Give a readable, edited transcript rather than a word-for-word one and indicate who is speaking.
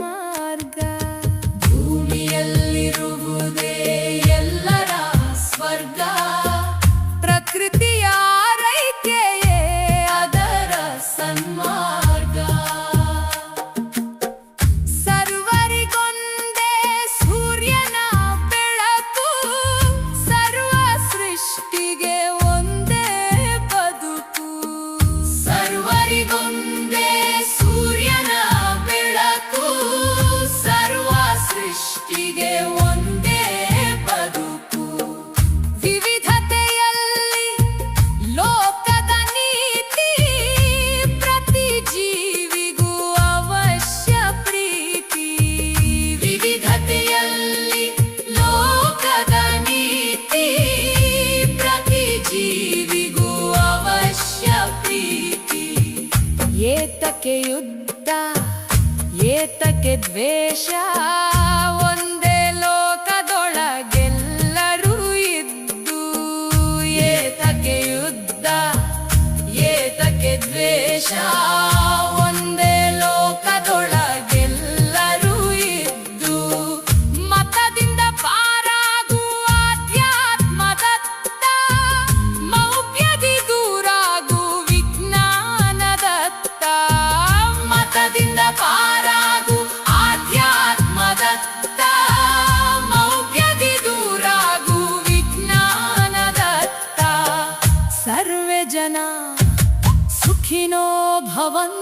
Speaker 1: ಮಾರ್ಗ. ಭೂಮಿಯಲ್ಲಿರುವುದೇ ಎಲ್ಲರ ಸ್ವರ್ಗ, ಪ್ರಕೃತಿಯ ಆರೈಕೆಯೇ ಅದರ ಸನ್ಮಾರ್ಗ. ಸರ್ವರಿಗೊಂದೇ ಸೂರ್ಯನ ಬೆಳಕು, ಸರ್ವ ಸೃಷ್ಟಿಗೆ ಒಂದೇ ಬದುಕು. ಸರ್ವರಿಗೊಂದೇ ಸೂರ್ಯನ ಬೆಳಕು, ಸರ್ವ ಸೃಷ್ಟಿಗೆ ಒಂದೇ ಬದುಕು. ವಿವಿಧತೆಯಲ್ಲಿ ಲೋಕದ ನೀತಿ, ಪ್ರತಿ ಜೀವಿಗೂ ಅವಶ್ಯ ಪ್ರೀತಿ. ವಿವಿಧತೆಯಲ್ಲಿ ಲೋಕದ ನೀತಿ, ಪ್ರತಿ ಜೀವಿಗೂ ಅವಶ್ಯ ಪ್ರೀತಿ. ಏತಕ್ಕೆ ಯುದ್ಧ, ಏತಕ್ಕೆ ದ್ವೇಷ, ಒಂದೇ ಲೋಕದೊಳಗೆಲ್ಲರೂ ಇದ್ದು. ಏತಕ್ಕೆ ಯುದ್ಧ, ಏತಕ್ಕೆ ದ್ವೇಷ, ಒಂದೇ ಲೋಕದೊಳಗೆಲ್ಲರೂ ಇದ್ದು. ಮತದಿಂದ ಪಾರಾಗು ಆಧ್ಯಾತ್ಮದತ್ತ, ಮೌಢ್ಯದಿ ದೂರಾಗು ವಿಜ್ಞಾನದತ್ತ. ಮತದಿಂದ ಪಾರಾಗು ಆಧ್ಯಾತ್ಮದತ್ತ, ಮೌಢ್ಯದಿ ದೂರಾಗು ವಿಜ್ಞಾನದತ್ತ. ಸರ್ವೇ ಜನ ಸುಖಿನೋ ಭವಂತು.